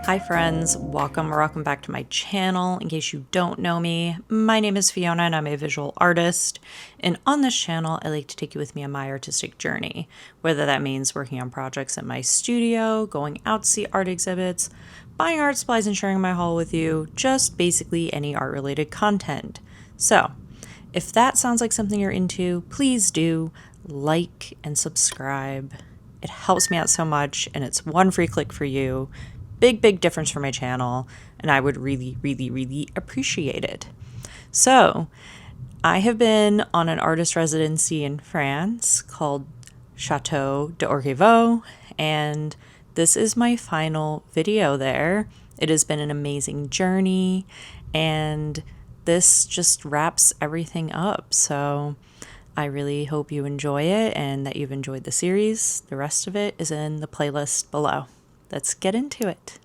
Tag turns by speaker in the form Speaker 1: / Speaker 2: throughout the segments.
Speaker 1: Hi friends, welcome back to my channel. In case you don't know me, my name is Fiona and I'm a visual artist. And on this channel, I like to take you with me on my artistic journey, whether that means working on projects in my studio, going out to see art exhibits, buying art supplies and sharing my haul with you, just basically any art related content. So, if that sounds like something you're into, please do like and subscribe. It helps me out so much and it's one free click for you. Big difference for my channel, and I would really appreciate it. So, I have been on an artist residency in France called Chateau D'Orquevaux, and this is my final video there. It has been an amazing journey, and this just wraps everything up. So, I really hope you enjoy it and that you've enjoyed the series. The rest of it is in the playlist below. Let's get into it.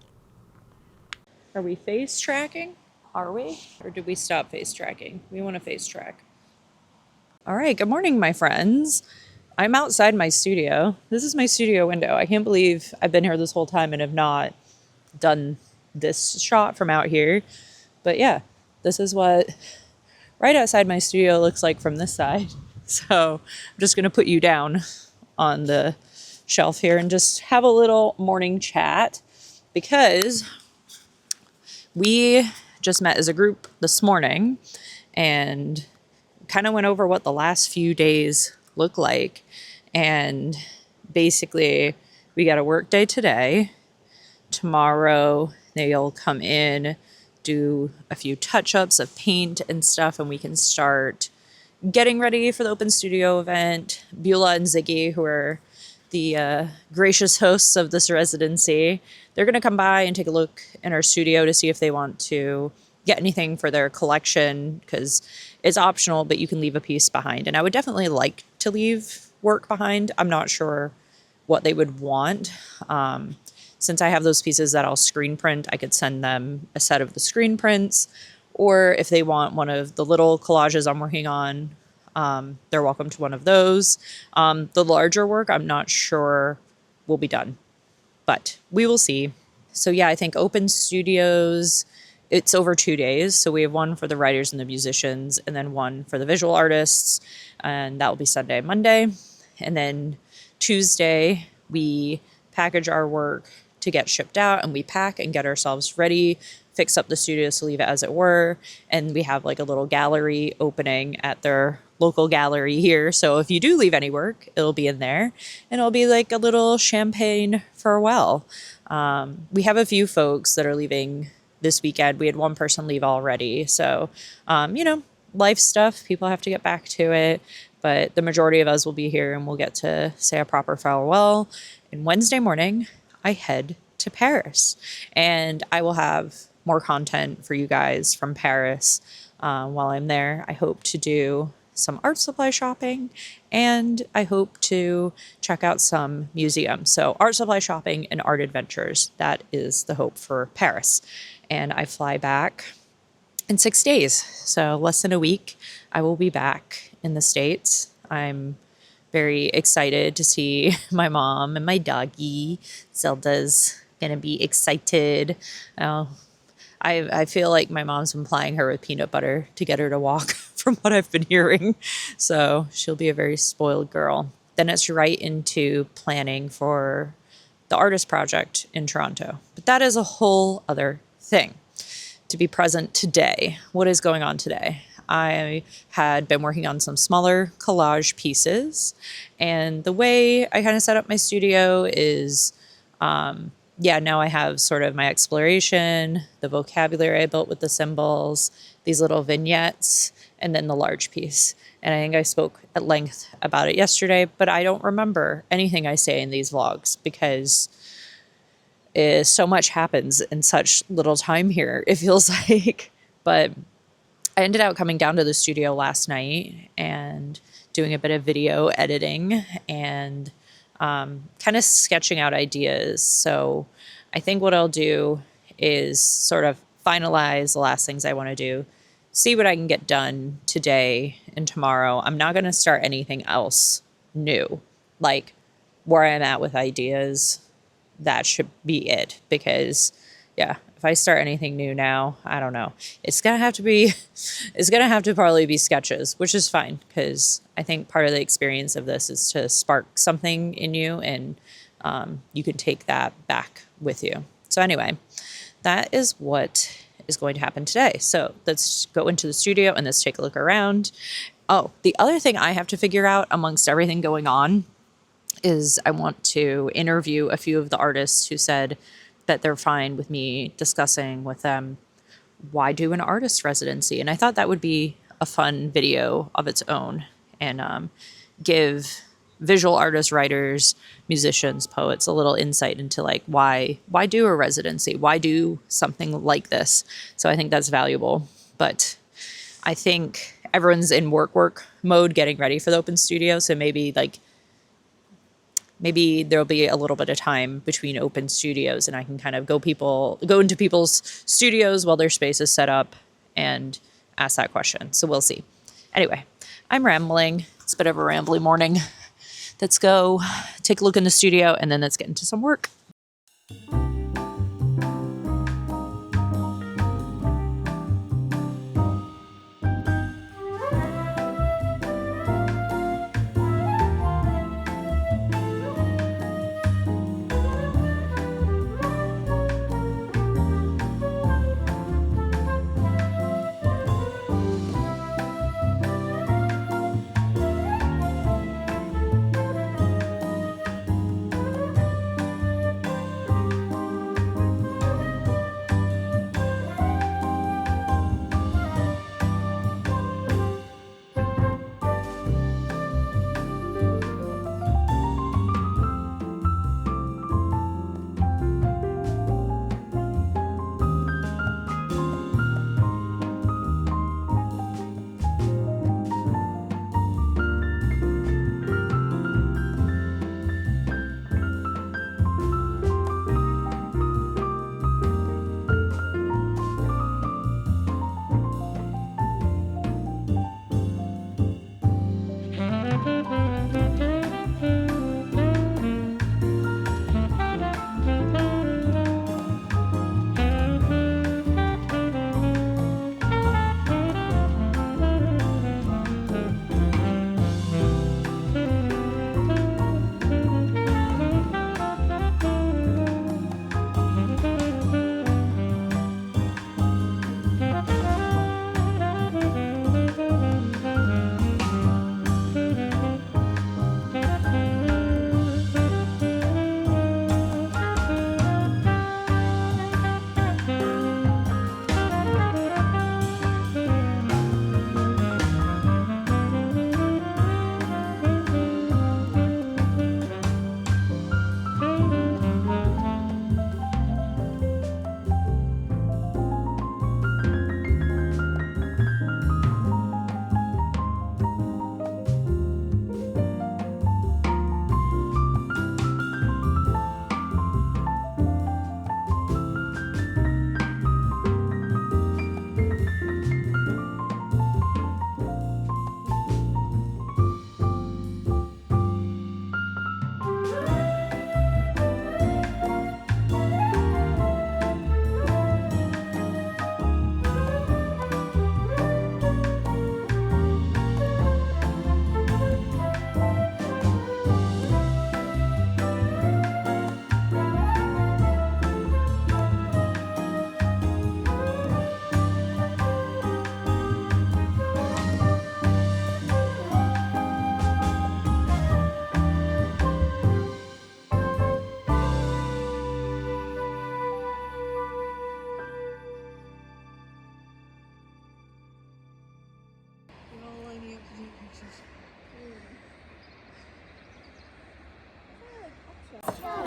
Speaker 1: Are we face tracking? Are we? Or did we stop face tracking? We want to face track. All right, good morning, my friends. I'm outside my studio. This is my studio window. I can't believe I've been here this whole time and have not done this shot from out here. But yeah, this is what right outside my studio looks like from this side. So I'm just going to put you down on the shelf here and just have a little morning chat because we just met as a group this morning and kind of went over what the last few days look like. And basically we got a work day today. Tomorrow they'll come in, do a few touch-ups of paint and stuff, and we can start getting ready for the open studio event. Beulah and Ziggy, who are the gracious hosts of this residency, they're going to come by and take a look in our studio to see if they want to get anything for their collection, because it's optional, but you can leave a piece behind. And I would definitely like to leave work behind. I'm not sure what they would want. Since I have those pieces that I'll screen print, I could send them a set of the screen prints, or if they want one of the little collages I'm working on, they're welcome to one of those. The larger work, I'm not sure will be done, but we will see. So yeah, I think open studios, it's over 2 days. So we have one for the writers and the musicians, and then one for the visual artists, and that will be Sunday and Monday. And then Tuesday, we package our work to get shipped out, and we pack and get ourselves ready, fix up the studios to leave it as it were. And we have like a little gallery opening at their local gallery here. So if you do leave any work, it'll be in there, and it'll be like a little champagne farewell. We have a few folks that are leaving this weekend. We had one person leave already. So, life stuff, people have to get back to it, but the majority of us will be here and we'll get to say a proper farewell. And Wednesday morning, I head to Paris, and I will have more content for you guys from Paris while I'm there. I hope to do some art supply shopping, and I hope to check out some museums. So art supply shopping and art adventures, that is the hope for Paris. And I fly back in 6 days. So less than a week, I will be back in the States. I'm very excited to see my mom and my doggy. Zelda's gonna be excited. I feel like my mom's been plying her with peanut butter to get her to walk from what I've been hearing. So she'll be a very spoiled girl. Then it's right into planning for the artist project in Toronto. But that is a whole other thing. To be present today, what is going on today? I had been working on some smaller collage pieces, and the way I kind of set up my studio is, now I have sort of my exploration, the vocabulary I built with the symbols, these little vignettes, and then the large piece. And I think I spoke at length about it yesterday, but I don't remember anything I say in these vlogs because so much happens in such little time here, it feels like. But I ended up coming down to the studio last night and doing a bit of video editing and kind of sketching out ideas. So I think what I'll do is sort of finalize the last things I want to do, see what I can get done today and tomorrow. I'm not going to start anything else new, like where I'm at with ideas. That should be it, because yeah, if I start anything new now, I don't know. It's going to have to probably be sketches, which is fine because I think part of the experience of this is to spark something in you, and you can take that back with you. So anyway, that is what is going to happen today. So let's go into the studio and let's take a look around. Oh, the other thing I have to figure out amongst everything going on is I want to interview a few of the artists who said that they're fine with me discussing with them why do an artist residency. And I thought that would be a fun video of its own, and give visual artists, writers, musicians, poets a little insight into like why do a residency? Why do something like this? So I think that's valuable. But I think everyone's in work mode getting ready for the open studio. So maybe there'll be a little bit of time between open studios and I can kind of go into people's studios while their space is set up and ask that question. So we'll see. Anyway, I'm rambling. It's a bit of a rambly morning. Let's go take a look in the studio and then let's get into some work.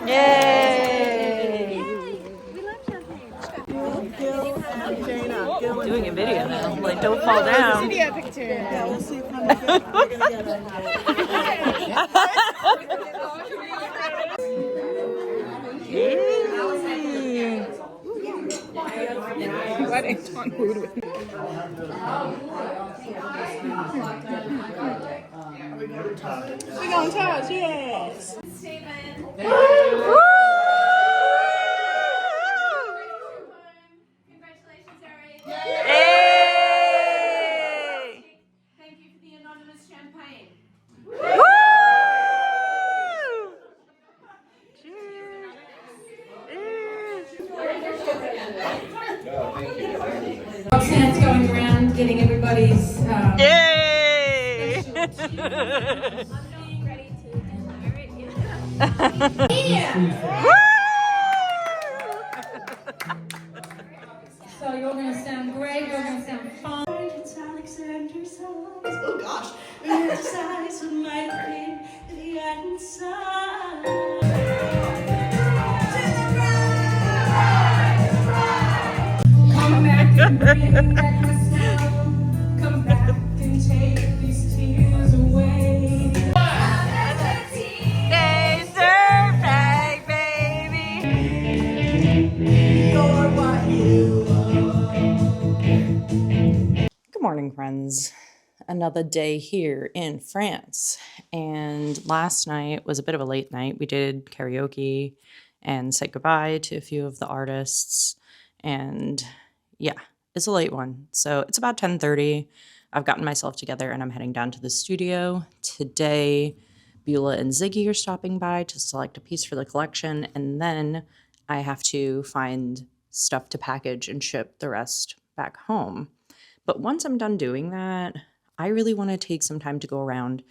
Speaker 1: Yay! We love champagne. Doing a video now. Like, don't fall down. Video picture. Yeah, we'll see if I'm We're going to touch, yes.
Speaker 2: this.
Speaker 1: Yay!
Speaker 2: I'm not ready to declare it. So you're going to sound great, you're going to sound fun.
Speaker 3: It's Alexander's eyes. Oh gosh. His eyes with my pain, the inside.
Speaker 2: Come back and bring back my smile. Come back and take these tears away.
Speaker 1: Days are back, baby.
Speaker 3: You're what you
Speaker 1: Good morning, friends. Another day here in France. And last night was a bit of a late night. We did karaoke and said goodbye to a few of the artists. And yeah, it's a late one. So it's about 10:30. I've gotten myself together and I'm heading down to the studio. Today, Beulah and Ziggy are stopping by to select a piece for the collection. And then I have to find stuff to package and ship the rest back home. But once I'm done doing that, I really want to take some time to go around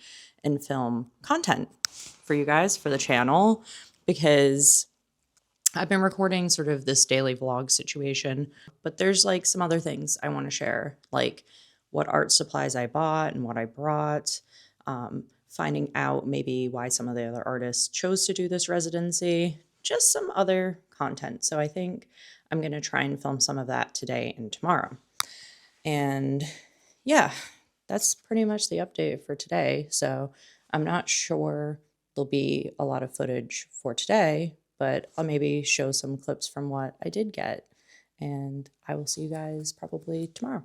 Speaker 1: and film content for you guys, for the channel, because I've been recording sort of this daily vlog situation, but there's like some other things I want to share, like what art supplies I bought and what I brought, finding out maybe why some of the other artists chose to do this residency, just some other content. So I think I'm going to try and film some of that today and tomorrow. And yeah, that's pretty much the update for today. So I'm not sure there'll be a lot of footage for today, but I'll maybe show some clips from what I did get. And I will see you guys probably tomorrow.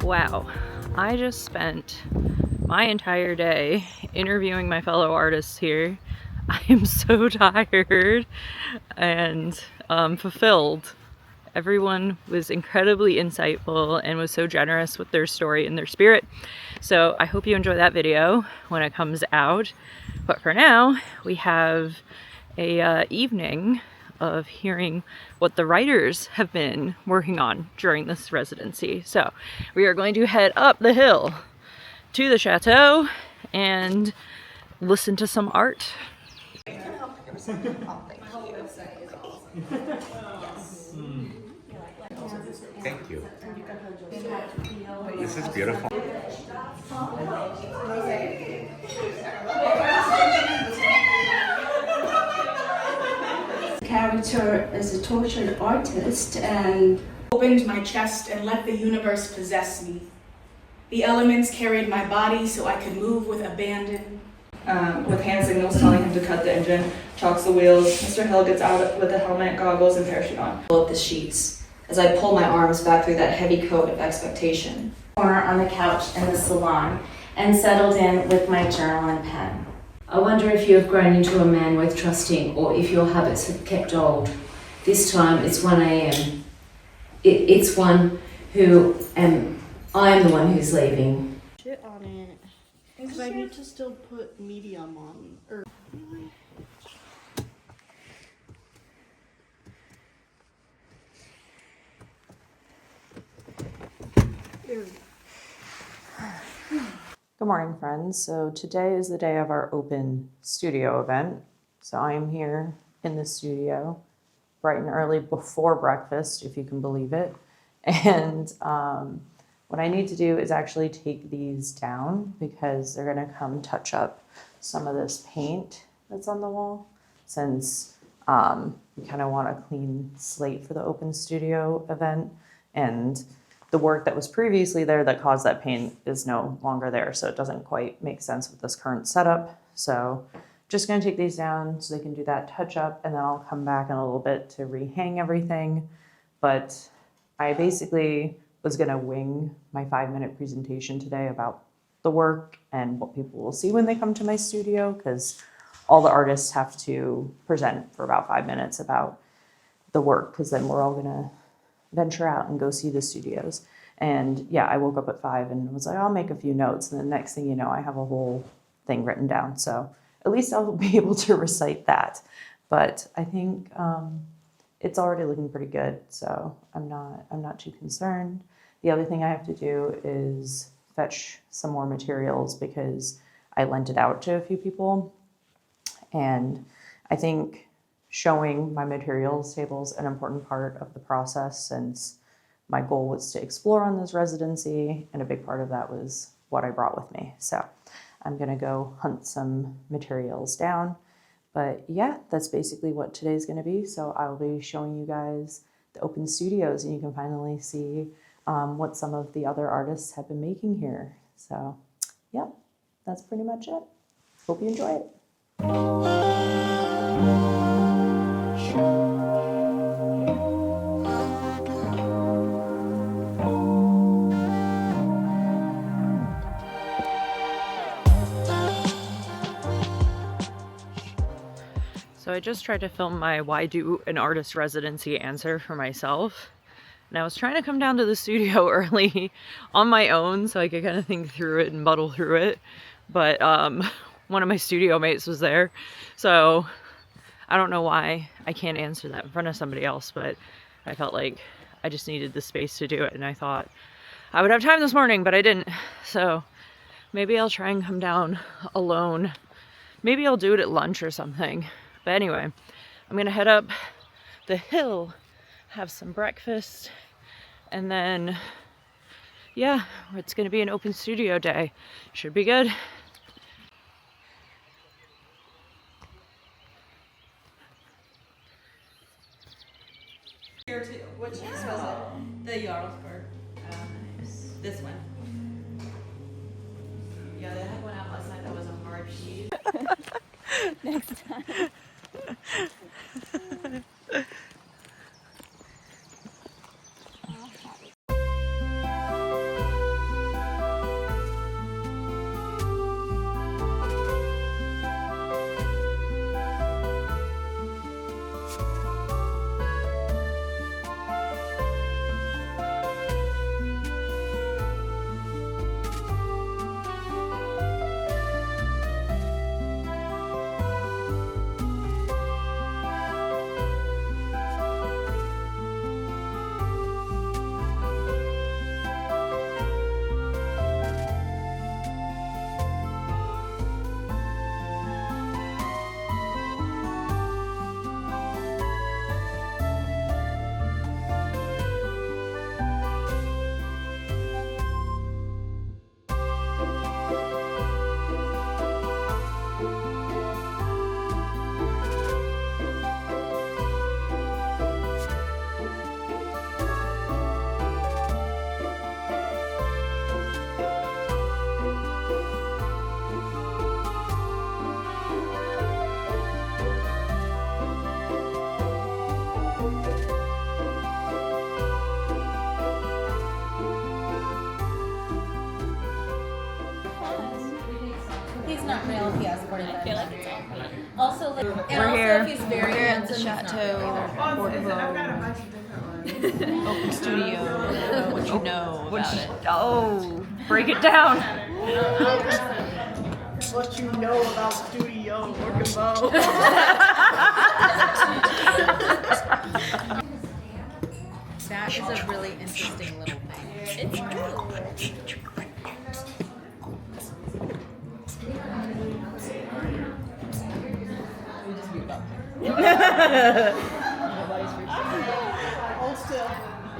Speaker 1: Wow, I just spent my entire day interviewing my fellow artists here. I am so tired and fulfilled. Everyone was incredibly insightful and was so generous with their story and their spirit. So I hope you enjoy that video when it comes out. But for now, we have a evening of hearing what the writers have been working on during this residency. So we are going to head up the hill to the chateau and listen to some art.
Speaker 4: Thank you. This is beautiful.
Speaker 3: character is a tortured artist and
Speaker 5: opened my chest and let the universe possess me. The elements carried my body so I could move with abandon.
Speaker 6: With hand signals telling him to cut the engine, chalks the wheels. Mr. Hill gets out with the helmet, goggles, and parachute on.
Speaker 7: Pull up the sheets as I pull my arms back through that heavy coat of expectation.
Speaker 8: Corner on the couch in the salon and settled in with my journal and pen. I wonder if you have grown into a man worth trusting or if your habits have kept old. This time it's 1 a.m. It's one who I am the one who's leaving.
Speaker 3: shit on it. Because I need to still put medium on. Or
Speaker 1: Good morning, friends. So today is the day of our open studio event. So I am here in the studio bright and early before breakfast, if you can believe it. And what I need to do is actually take these down because they're gonna come touch up some of this paint that's on the wall, since we kind of want a clean slate for the open studio event, and the work that was previously there that caused that paint is no longer there, so it doesn't quite make sense with this current setup. So just gonna take these down so they can do that touch up, and then I'll come back in a little bit to rehang everything. But I basically was gonna wing my 5-minute presentation today about the work and what people will see when they come to my studio, because all the artists have to present for about 5 minutes about the work, because then we're all gonna venture out and go see the studios. And yeah, I woke up at 5 and was like, I'll make a few notes. And the next thing you know, I have a whole thing written down. So at least I'll be able to recite that. But I think it's already looking pretty good. So I'm not too concerned. The other thing I have to do is fetch some more materials because I lent it out to a few people. And I think showing my materials table is an important part of the process, since my goal was to explore on this residency, and a big part of that was what I brought with me. So I'm gonna go hunt some materials down. But yeah, that's basically what today's gonna be. So I'll be showing you guys the open studios, and you can finally see what some of the other artists have been making here. So yeah, that's pretty much it. Hope you enjoy it. So I just tried to film my why do an artist residency answer for myself. And I was trying to come down to the studio early on my own so I could kind of think through it and muddle through it. But one of my studio mates was there. So I don't know why I can't answer that in front of somebody else, but I felt like I just needed the space to do it. And I thought I would have time this morning, but I didn't. So maybe I'll try and come down alone. Maybe I'll do it at lunch or something. But anyway, I'm gonna head up the hill, have some breakfast, and then, yeah, it's gonna be an open studio day. Should be good.
Speaker 3: Here too. Which was it? The Jarlsberg. This one. Yeah, they had one out last night that was a hard cheese.
Speaker 4: Next time. He's not real if he has 45. I feel like it's all. Also, like, and
Speaker 1: We're
Speaker 4: also
Speaker 1: here.
Speaker 4: if he's very
Speaker 9: We're at the
Speaker 4: handsome, he's not
Speaker 9: Chateau D'Orquevaux open studio. What you know about it?
Speaker 1: Oh, break it down.
Speaker 9: What you know about Studio D'Orquevaux?
Speaker 4: That is a really interesting little thing. It's true.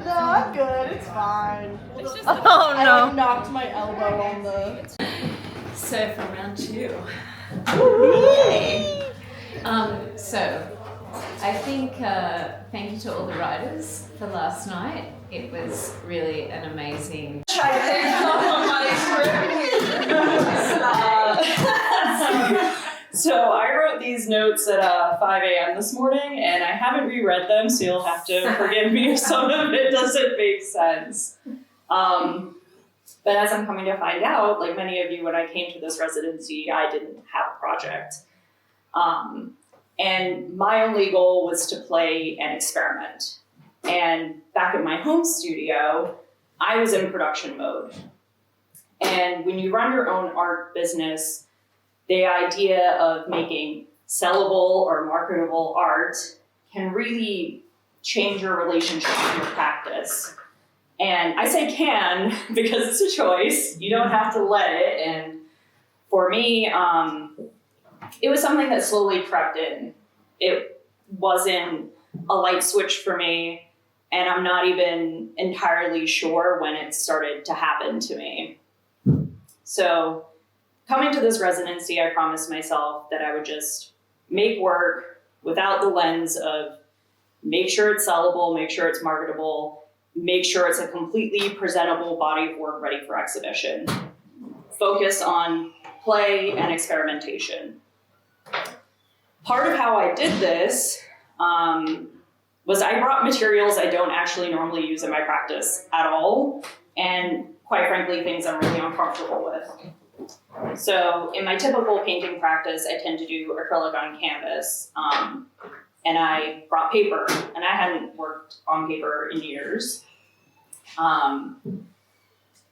Speaker 9: No, I'm good. It's fine.
Speaker 1: Oh
Speaker 3: I
Speaker 1: no.
Speaker 3: like, knocked my elbow on the.
Speaker 9: So from round 2. So I think thank you to all the writers for last night. It was really an amazing.
Speaker 10: So I wrote these notes at 5 a.m. this morning, and I haven't reread them, so you'll have to forgive me if some of it doesn't make sense. But as I'm coming to find out, like many of you, when I came to this residency, I didn't have a project. And my only goal was to play and experiment. And back at my home studio, I was in production mode. And when you run your own art business, the idea of making sellable or marketable art can really change your relationship with your practice. And I say can because it's a choice. You don't have to let it. And for me, it was something that slowly crept in. It wasn't a light switch for me, and I'm not even entirely sure when it started to happen to me. So coming to this residency, I promised myself that I would just make work without the lens of make sure it's sellable, make sure it's marketable, make sure it's a completely presentable body of work ready for exhibition. Focus on play and experimentation. Part of how I did this was I brought materials I don't actually normally use in my practice at all, and quite frankly, things I'm really uncomfortable with. So in my typical painting practice, I tend to do acrylic on canvas, and I brought paper, and I hadn't worked on paper in years.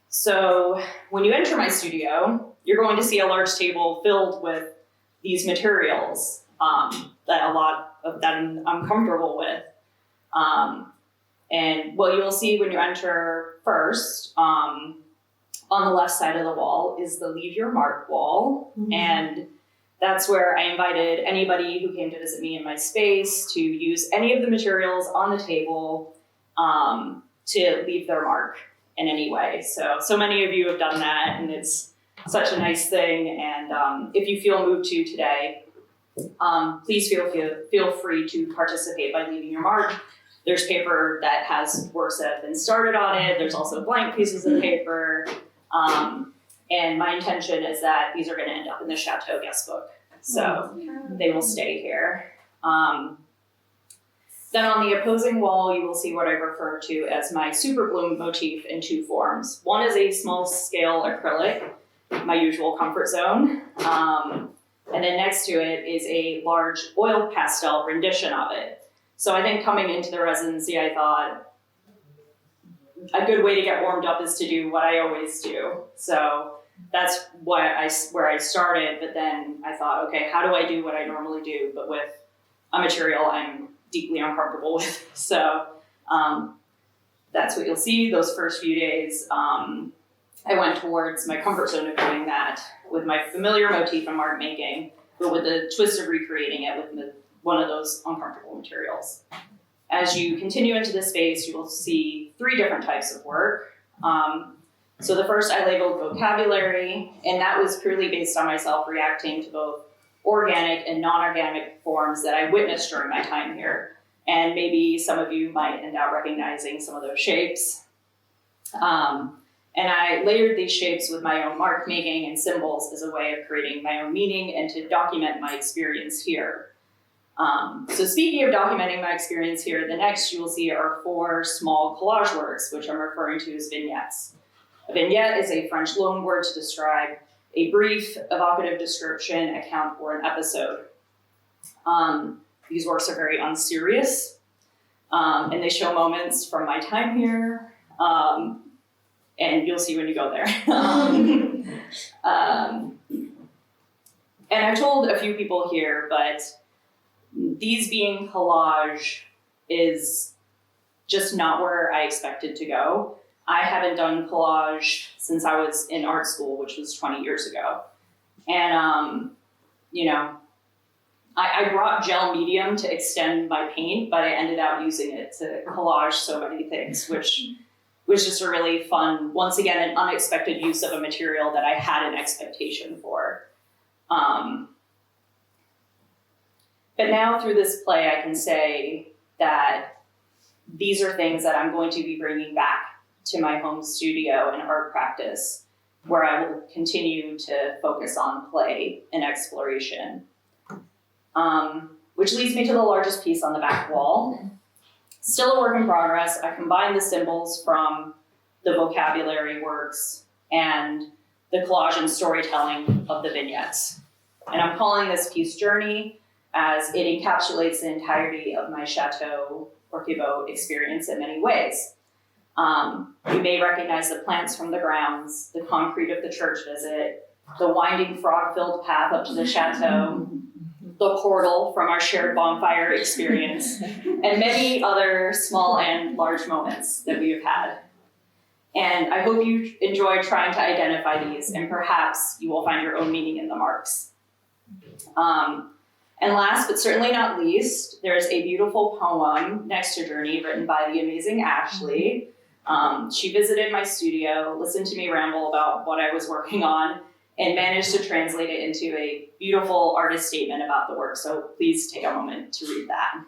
Speaker 10: So when you enter my studio, you're going to see a large table filled with these materials that a lot of them I'm comfortable with. And what you'll see when you enter first, on the left side of the wall is the Leave Your Mark wall. Mm-hmm. And that's where I invited anybody who came to visit me in my space to use any of the materials on the table to leave their mark in any way. So many of you have done that, and it's such a nice thing. And if you feel moved to today, please feel free to participate by leaving your mark. There's paper that has works that have been started on it. There's also blank pieces of paper. And my intention is that these are going to end up in the Chateau guest book. So they will stay here. Then on the opposing wall, you will see what I refer to as my super bloom motif in two forms. One is a small scale acrylic, my usual comfort zone. And then next to it is a large oil pastel rendition of it. So I think coming into the residency, I thought a good way to get warmed up is to do what I always do. So that's where I started, but then I thought, okay, how do I do what I normally do, but with a material I'm deeply uncomfortable with? So that's what you'll see those first few days. I went towards my comfort zone of doing that with my familiar motif in mark making, but with the twist of recreating it with one of those uncomfortable materials. As you continue into the space, you will see 3 different types of work. So the first I labeled vocabulary, and that was purely based on myself reacting to both organic and non-organic forms that I witnessed during my time here. And maybe some of you might end up recognizing some of those shapes. And I layered these shapes with my own mark making and symbols as a way of creating my own meaning and to document my experience here. So speaking of documenting my experience here, the next you will see are 4 small collage works, which I'm referring to as vignettes. A vignette is a French loan word to describe a brief, evocative description, account, or an episode. These works are very unserious, and they show moments from my time here, and you'll see when you go there. And I've told a few people here, but these being collage is just not where I expected to go. I haven't done collage since I was in art school, which was 20 years ago. And, I brought gel medium to extend my paint, but I ended up using it to collage so many things, which was just a really fun, once again, an unexpected use of a material that I had an expectation for. But now through this play, I can say that these are things that I'm going to be bringing back to my home studio and art practice, where I will continue to focus on play and exploration. Which leads me to the largest piece on the back wall. Still a work in progress. I combined the symbols from the vocabulary works and the collage and storytelling of the vignettes. And I'm calling this piece Journey, as it encapsulates the entirety of my Chateau D'Orquevaux experience in many ways. You may recognize the plants from the grounds, the concrete of the church visit, the winding frog-filled path up to the chateau, the portal from our shared bonfire experience, and many other small and large moments that we have had. And I hope you enjoy trying to identify these, and perhaps you will find your own meaning in the marks. And last but certainly not least, there's a beautiful poem next to Journey written by the amazing Ashley. She visited my studio, listened to me ramble about what I was working on, and managed to translate it into a beautiful artist statement about the work. So please take a moment to read that.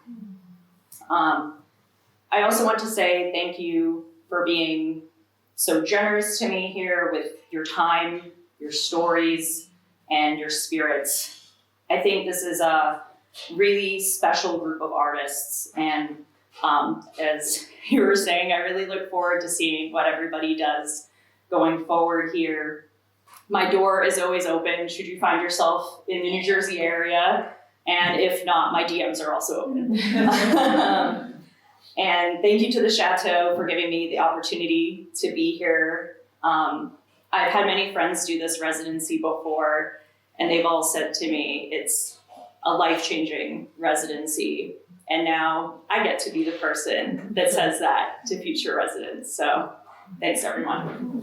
Speaker 10: I also want to say thank you for being so generous to me here with your time, your stories, and your spirits. I think this is a really special group of artists, and as you were saying, I really look forward to seeing what everybody does going forward here. My door is always open should you find yourself in the New Jersey area, and if not, my DMs are also open. And thank you to the Chateau for giving me the opportunity to be here. I've had many friends do this residency before, and they've all said to me, it's a life-changing residency. And now I get to be the person that says that to future residents. So thanks, everyone.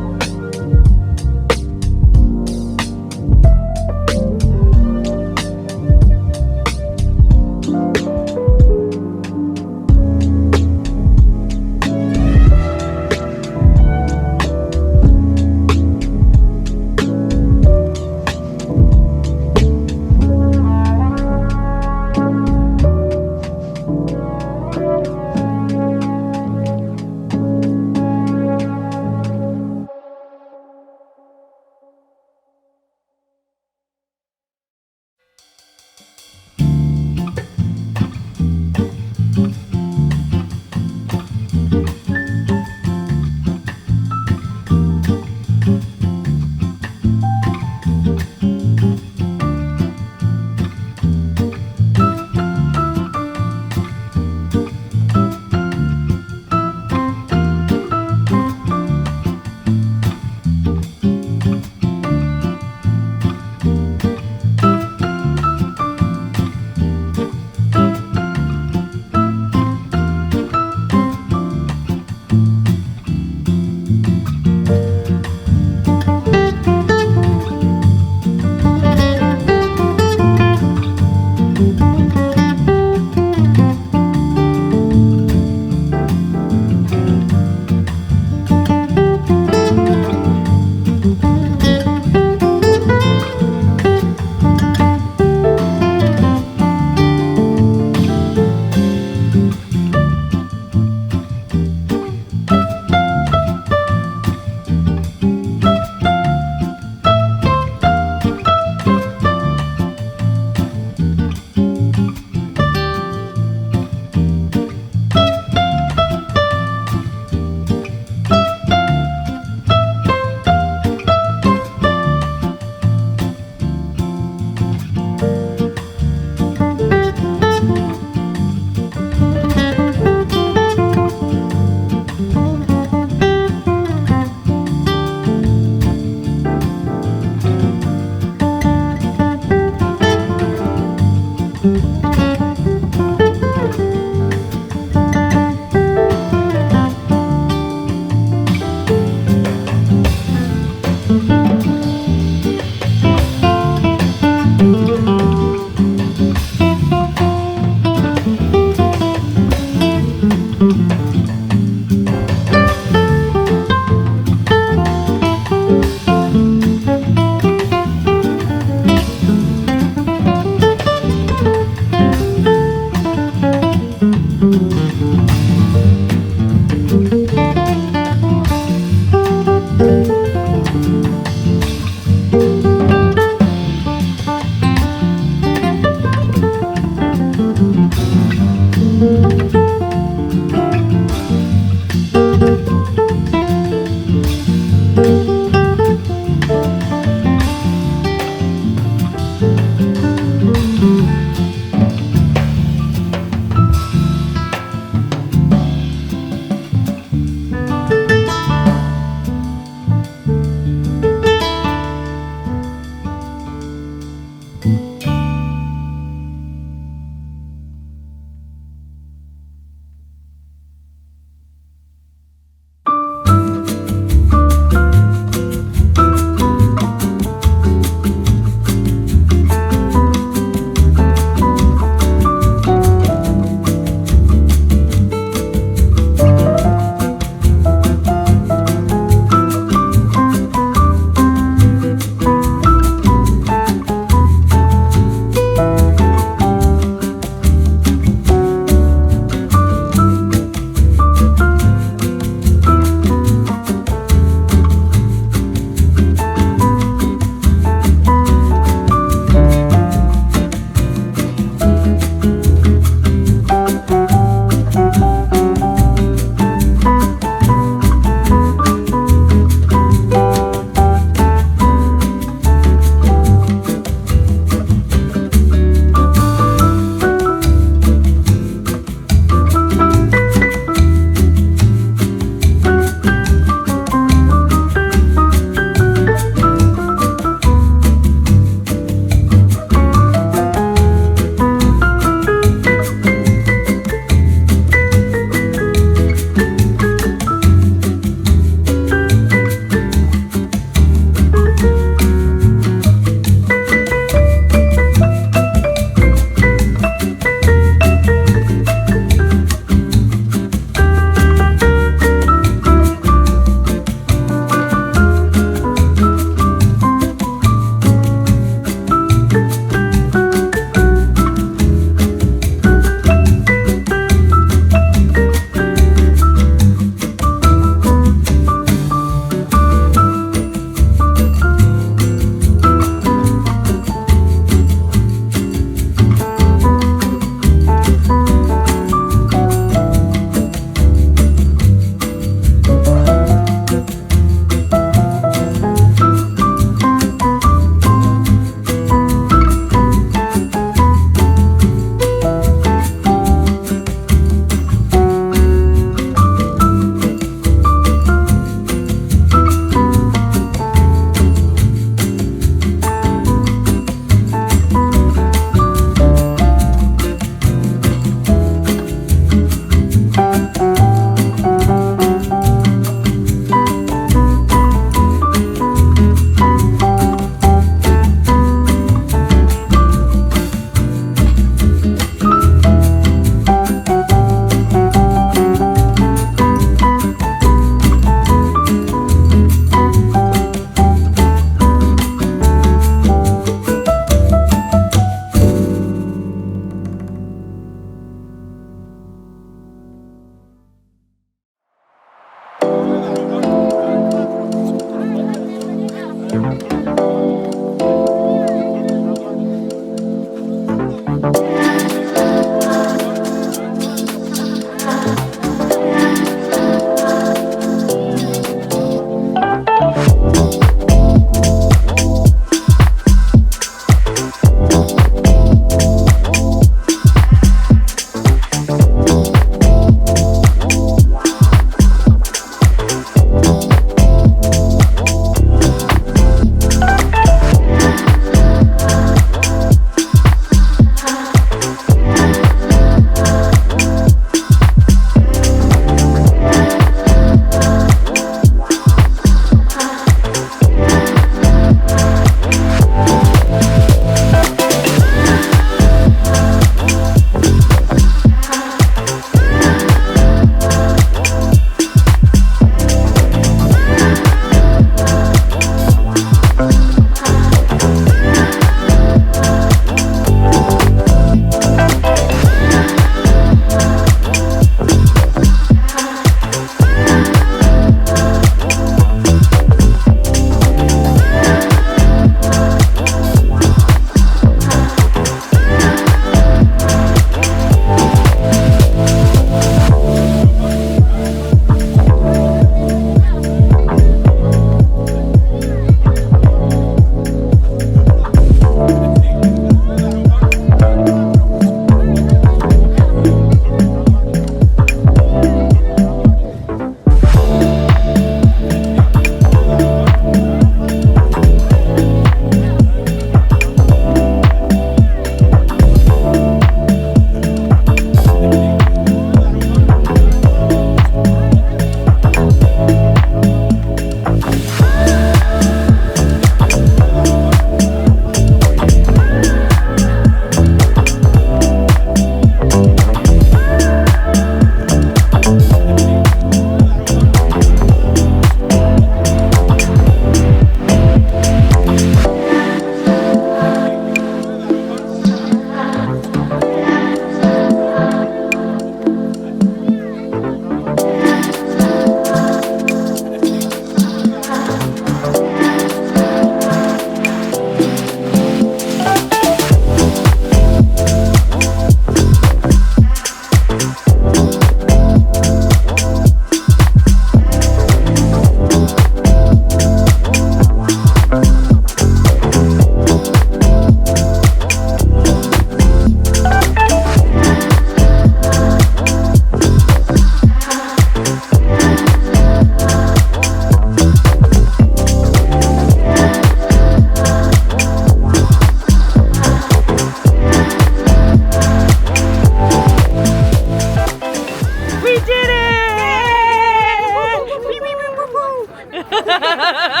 Speaker 11: The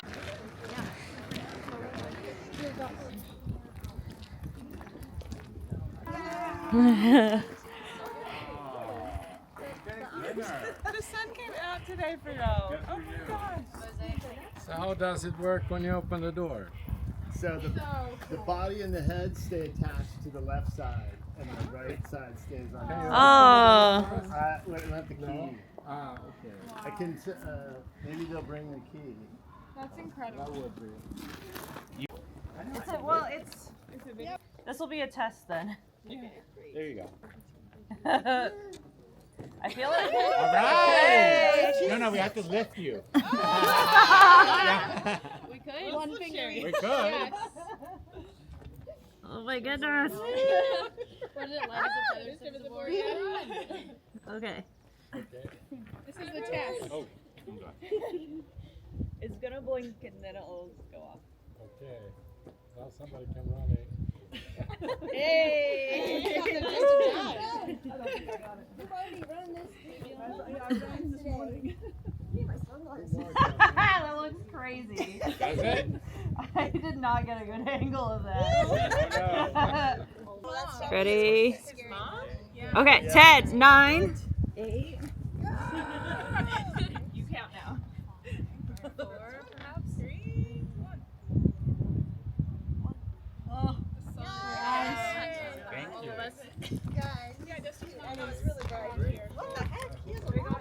Speaker 11: sun came out today for y'all. Oh my gosh. So how does it work when you open the door?
Speaker 12: So the body and the head stay attached to the left side, and the right side stays on the
Speaker 1: Oh.
Speaker 12: We don't have the key.
Speaker 11: Ah, okay.
Speaker 12: I can, maybe they'll bring the key.
Speaker 11: That's incredible.
Speaker 12: That would be.
Speaker 1: This will be a test then.
Speaker 12: There you go.
Speaker 1: I feel like.
Speaker 12: All right! No, we have to lift you.
Speaker 4: We could. One finger.
Speaker 12: We could.
Speaker 1: Oh my goodness.
Speaker 4: What is it like? Is it the board?
Speaker 1: Okay.
Speaker 4: This is the test.
Speaker 12: Oh.
Speaker 1: It's gonna blink and then it'll go off.
Speaker 11: Okay. Well, somebody can run it.
Speaker 4: Hey!
Speaker 3: You've already run this
Speaker 1: That looks crazy.
Speaker 11: Does it?
Speaker 1: I did not get a good angle of that.
Speaker 11: Oh, no.
Speaker 1: Ready? Okay, 10, 9, 8.
Speaker 10: You count now.
Speaker 4: 4, perhaps? 3, 1.
Speaker 1: Oh.
Speaker 11: Thank you.
Speaker 3: guys.
Speaker 4: Yeah, just use
Speaker 3: And it's really bright here. What the heck? He has a lot.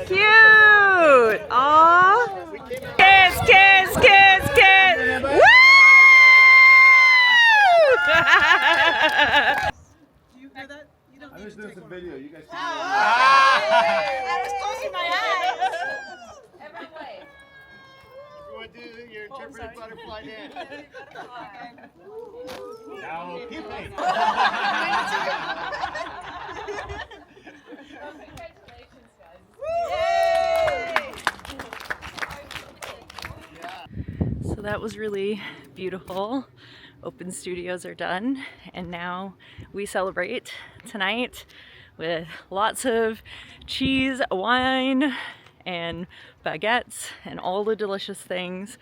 Speaker 1: Cute! Aww! Kiss, kiss, kiss, kiss! Woo!
Speaker 3: Do you hear that? You don't
Speaker 12: I'm just doing some video. You guys can
Speaker 3: I was closing my eyes.
Speaker 4: Everyone wave.
Speaker 12: Everyone do your interpretive butterfly dance. Now keep it.
Speaker 4: Congratulations, guys.
Speaker 1: So that was really beautiful. Open studios are done, and now we celebrate tonight with lots of cheese, wine, and baguettes, and all the delicious things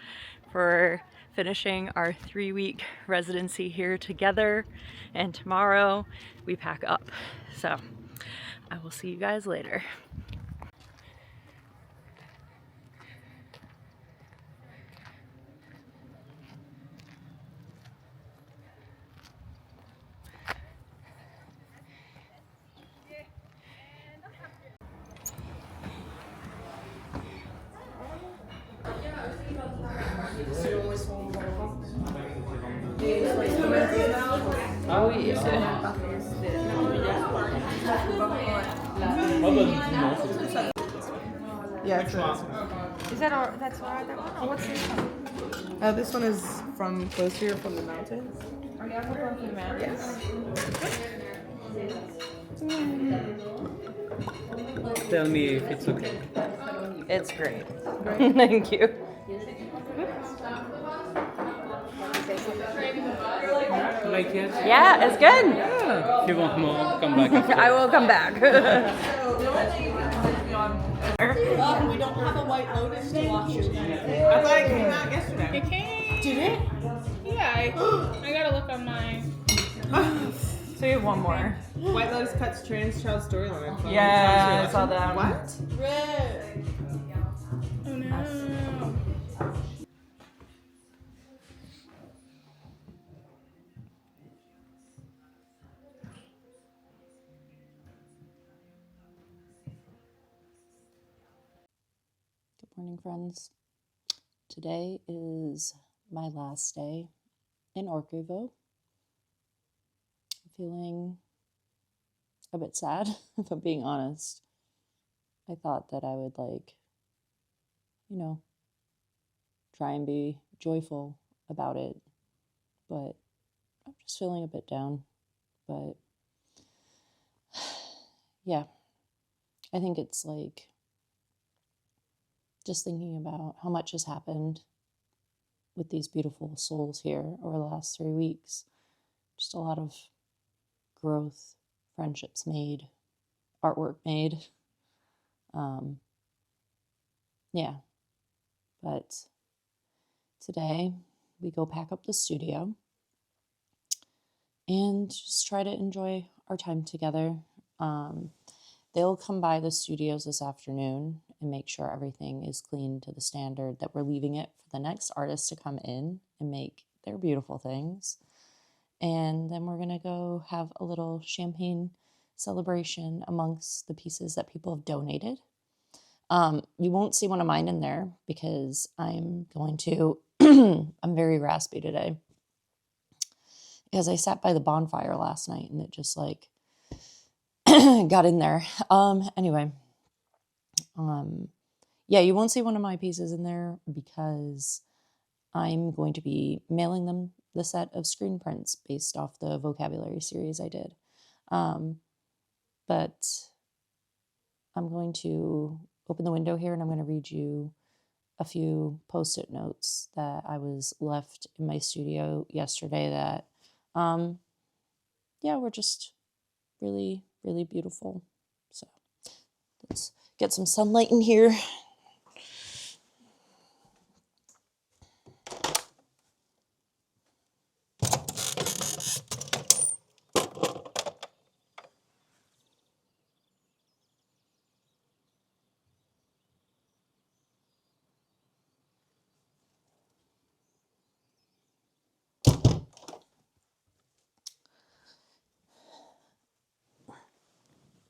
Speaker 1: for finishing our 3-week residency here together. And tomorrow we pack up. So I will see you guys later. Ah oui,
Speaker 13: Yeah, it's is that our, that's our, that one? Or what's this one? This one is from close here from the mountains. Are you from the mountains? Yes.
Speaker 14: Tell me if it's okay.
Speaker 1: It's great. Thank you.
Speaker 14: Like it?
Speaker 1: Yeah, it's good.
Speaker 14: Yeah. If you want more, come back. After.
Speaker 1: I will come back.
Speaker 3: We don't have a white lotus to wash your hands.
Speaker 13: I thought it came out yesterday.
Speaker 4: It came.
Speaker 13: Did it?
Speaker 4: Yeah, I gotta look on my.
Speaker 1: So you have one more.
Speaker 13: White Lotus cuts trans child storyline.
Speaker 1: Yeah, I saw that.
Speaker 13: What?
Speaker 3: Red.
Speaker 4: Oh no.
Speaker 1: Good morning, friends. Today is my last day in ORQUEAUX. I'm feeling a bit sad, if I'm being honest. I thought that I would, try and be joyful about it, but I'm just feeling a bit down. But yeah, I think it's just thinking about how much has happened with these beautiful souls here over the last 3 weeks. Just a lot of growth, friendships made, artwork made. Yeah, But today we go pack up the studio and just try to enjoy our time together. They'll come by the studios this afternoon and make sure everything is clean to the standard that we're leaving it for the next artist to come in and make their beautiful things. And then we're going to go have a little champagne celebration amongst the pieces that people have donated. You won't see one of mine in there because I'm going to, I'm very raspy today because I sat by the bonfire last night and it just like got in there. Anyway, yeah, you won't see one of my pieces in there because I'm going to be mailing them the set of screen prints based off the vocabulary series I did. But I'm going to open the window here and I'm going to read you a few post-it notes that I was left in my studio yesterday that, yeah, were just really, really beautiful. So let's get some sunlight in here.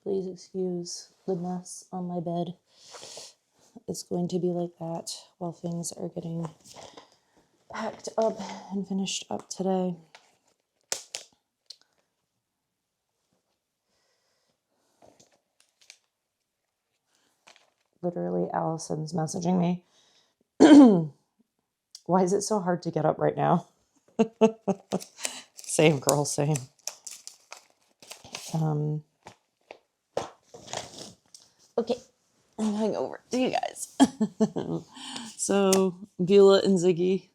Speaker 1: Please excuse the mess on my bed. It's going to be like that while things are getting packed up and finished up today. Literally, Allison's messaging me. Why is it so hard to get up right now? Same, girl, same. Okay, I'm going over to you guys. So Beulah and Ziggy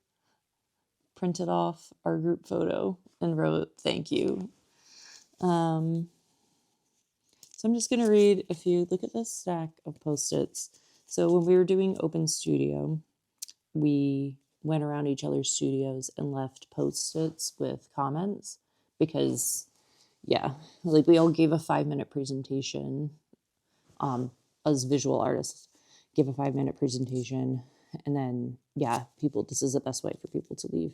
Speaker 1: printed off our group photo and wrote thank you. So I'm just going to read a few. Look at this stack of Post-its. So when we were doing Open Studio, we went around each other's studios and left Post-its with comments because, yeah, like we all gave a 5-minute presentation. As visual artists, give a 5-minute presentation, and then, yeah, this is the best way for people to leave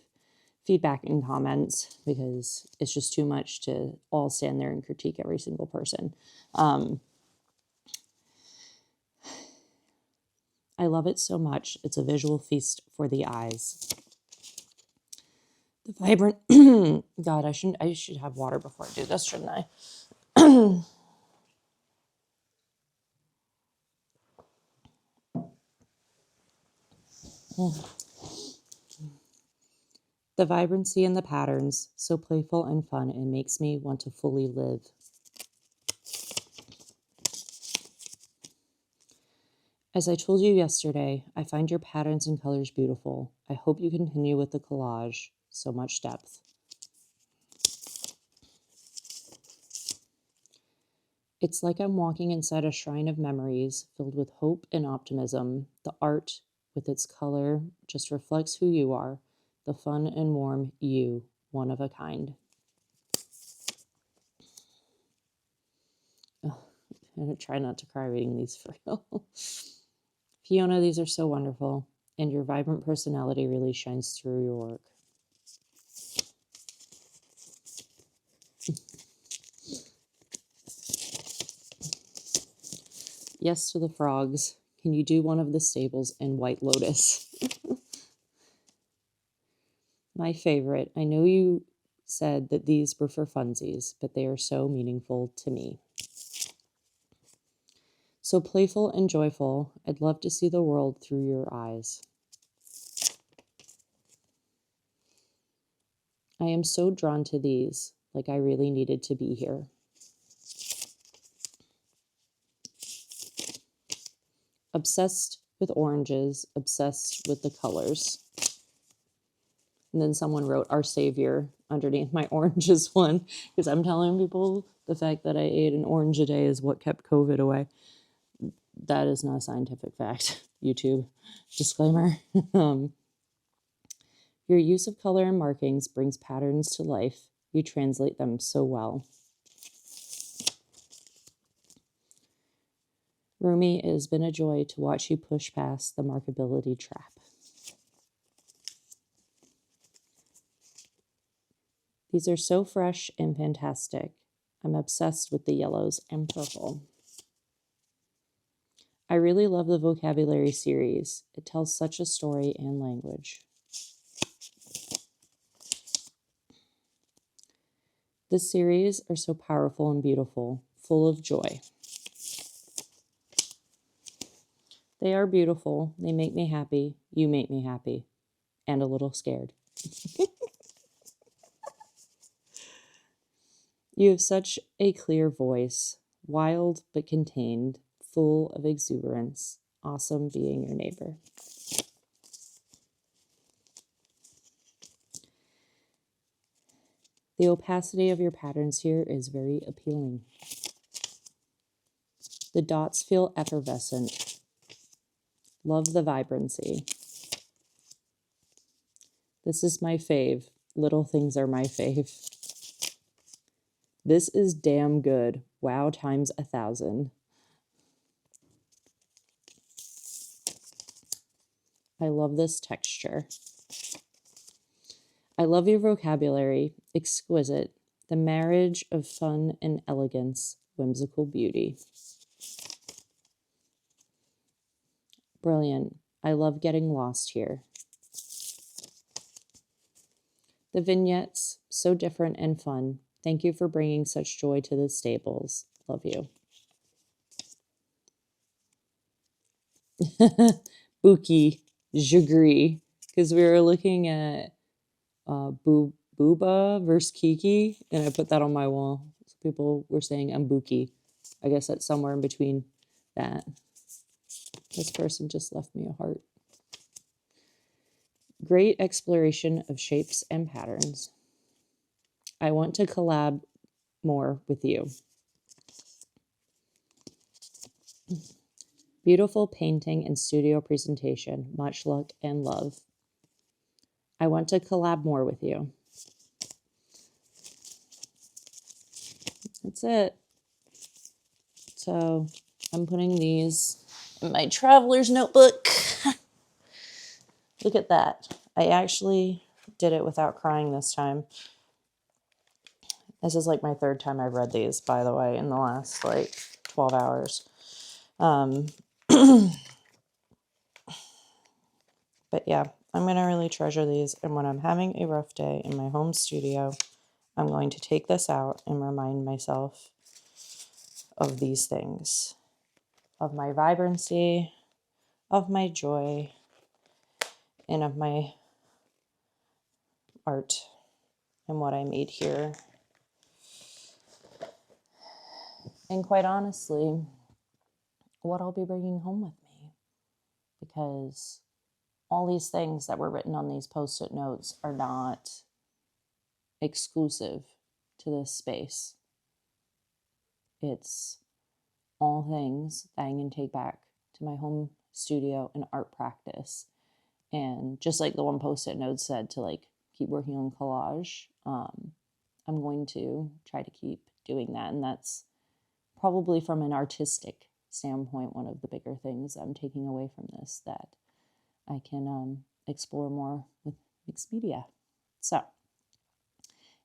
Speaker 1: feedback and comments because it's just too much to all stand there and critique every single person. I love it so much. It's a visual feast for the eyes. The vibrant, God, I should have water before I do this, shouldn't I? The vibrancy and the patterns, so playful and fun, it makes me want to fully live. As I told you yesterday, I find your patterns and colors beautiful. I hope you continue with the collage. So much depth. It's like I'm walking inside a shrine of memories filled with hope and optimism. The art, with its color, just reflects who you are. The fun and warm you, one of a kind. Oh, I'm going to try not to cry reading these for real. Fiona, these are so wonderful, and your vibrant personality really shines through your work. Yes to the frogs. Can you do one of the stables in White Lotus? My favorite. I know you said that these were for funsies, but they are so meaningful to me. So playful and joyful. I'd love to see the world through your eyes. I am so drawn to these, like I really needed to be here. Obsessed with oranges, obsessed with the colors. And then someone wrote our savior underneath my oranges one, because I'm telling people the fact that I ate an orange a day is what kept COVID away. that is not a scientific fact. YouTube disclaimer. Your use of color and markings brings patterns to life. You translate them so well. Rumi, it has been a joy to watch you push past the markability trap. These are so fresh and fantastic. I'm obsessed with the yellows and purple. I really love the vocabulary series. It tells such a story and language. The series are so powerful and beautiful, full of joy. They are beautiful. They make me happy. You make me happy. And a little scared. You have such a clear voice, wild but contained, full of exuberance. Awesome being your neighbor. The opacity of your patterns here is very appealing. The dots feel effervescent. Love the vibrancy. This is my fave. Little things are my fave. This is damn good. Wow times 1,000. I love this texture. I love your vocabulary. Exquisite. The marriage of fun and elegance. Whimsical beauty. Brilliant. I love getting lost here. The vignettes, so different and fun. Thank you for bringing such joy to the stables. Love you. Buki, j'agree. Because we were looking at Booba versus Kiki, and I put that on my wall. So people were saying I'm Buki. I guess that's somewhere in between that. This person just left me a heart. Great exploration of shapes and patterns. I want to collab more with you. Beautiful painting and studio presentation. Much luck and love. I want to collab more with you. That's it. So I'm putting these in my traveler's notebook. Look at that. I actually did it without crying this time. This is like my 3rd time I've read these, by the way, in the last like 12 hours. But yeah, I'm going to really treasure these. And when I'm having a rough day in my home studio, I'm going to take this out and remind myself of these things, of my vibrancy, of my joy, and of my art and what I made here. And quite honestly, what I'll be bringing home with me. Because all these things that were written on these Post-it notes are not exclusive to this space. It's all things that I can take back to my home studio and art practice. And just like the one Post-it note said to like keep working on collage, I'm going to try to keep doing that. And that's probably from an artistic standpoint, one of the bigger things I'm taking away from this, that I can explore more with mixed media. So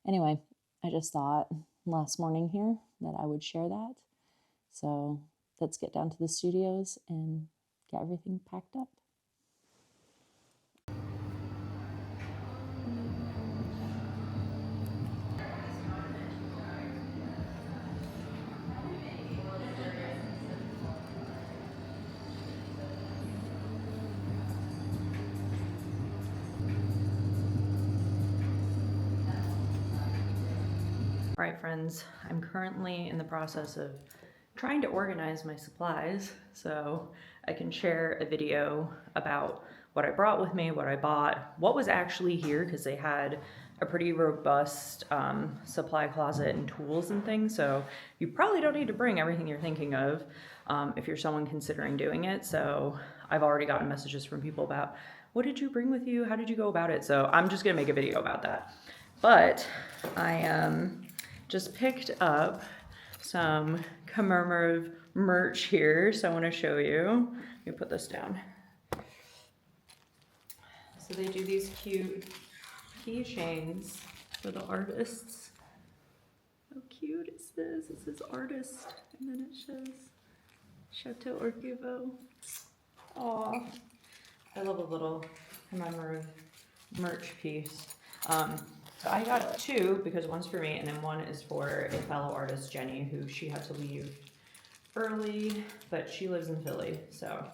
Speaker 1: anyway, I just thought last morning here that I would share that. So let's get down to the studios and get everything packed up. All right, friends, I'm currently in the process of trying to organize my supplies so I can share a video about what I brought with me, what I bought, what was actually here, because they had a pretty robust supply closet and tools and things, so you probably don't need to bring everything you're thinking of. if you're someone considering doing it. So I've already gotten messages from people about, what did you bring with you? How did you go about it? So I'm just gonna make a video about that. But I just picked up some commemorative merch here, so I want to show you. Let me put this down. So they do these cute keychains for the artists. How cute is this? It says artist, and then it says Chateau D'Orquevaux. Aw, I love a little commemorative merch piece. So I got two, because one's for me and then one is for a fellow artist, Jenny, who she had to leave early, but she lives in Philly, so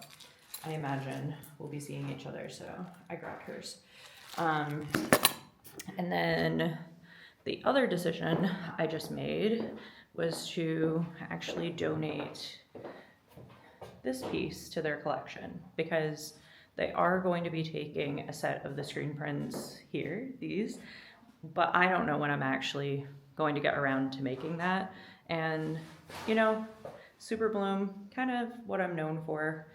Speaker 1: I imagine we'll be seeing each other, so I grabbed hers. And then the other decision I just made was to actually donate this piece to their collection, because they are going to be taking a set of the screen prints here, these, but I don't know when I'm actually going to get around to making that. And you know, Super Bloom, kind of what I'm known for,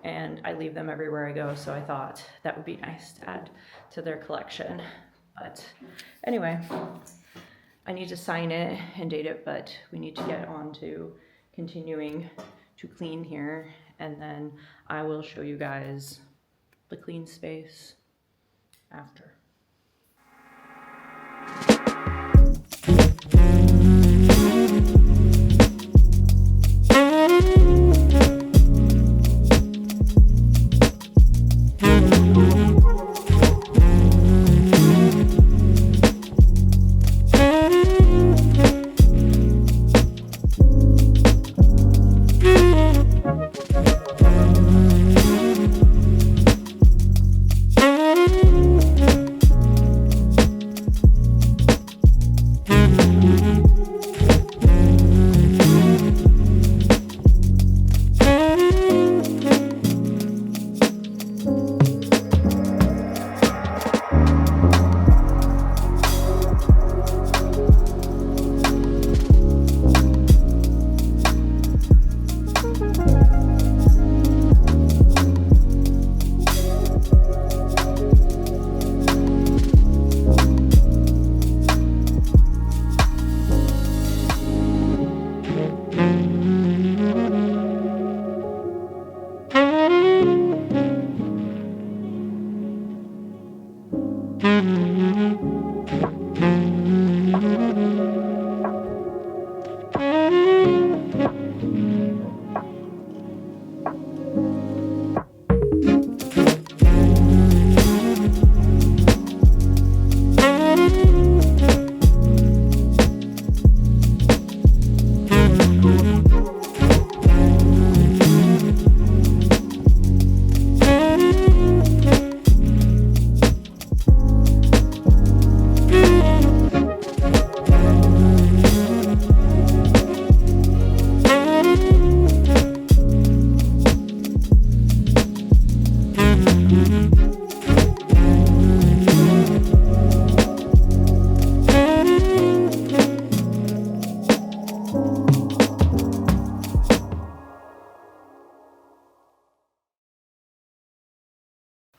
Speaker 1: and I leave them everywhere I go, so I thought that would be nice to add to their collection. But anyway, I need to sign it and date it, but we need to get on to continuing to clean here, and then I will show you guys the clean space after.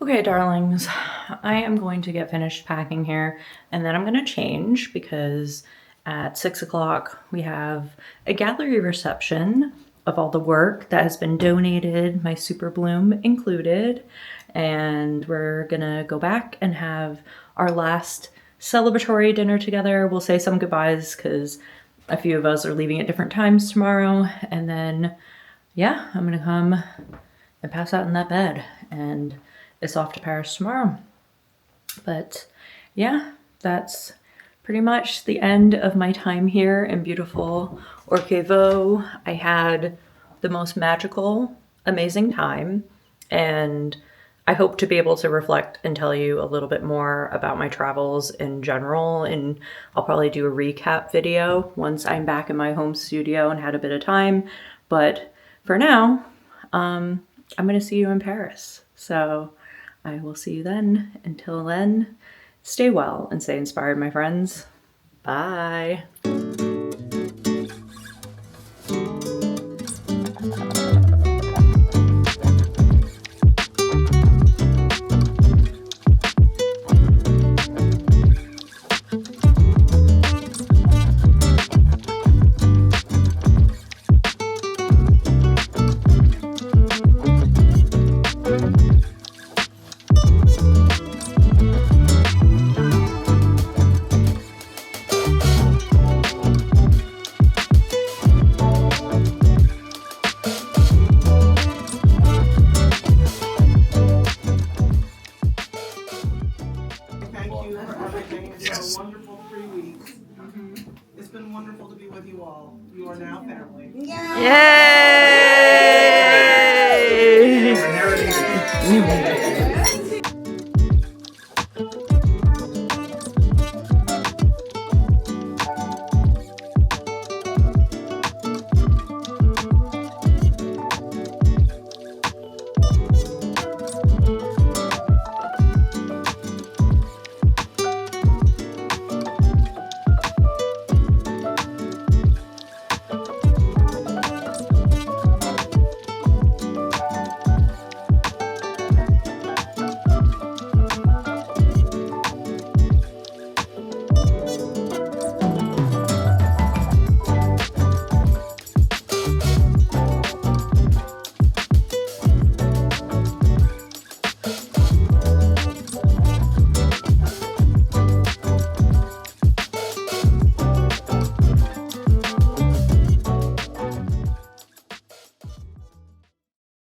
Speaker 1: Okay, darlings, I am going to get finished packing here, and then I'm going to change because at 6 o'clock we have a gallery reception of all the work that has been donated, my Super Bloom included, and we're gonna go back and have our last celebratory dinner together. We'll say some goodbyes because a few of us are leaving at different times tomorrow, and then yeah, I'm gonna come and pass out in that bed, and it's off to Paris tomorrow. But yeah, that's pretty much the end of my time here in beautiful ORQUEAUX. I had the most magical, amazing time, and I hope to be able to reflect and tell you a little bit more about my travels in general, and I'll probably do a recap video once I'm back in my home studio and had a bit of time. But for now, I'm gonna see you in Paris. So I will see you then. Until then, stay well and stay inspired, my friends. Bye.
Speaker 15: with you all. You are now family.
Speaker 1: Yay!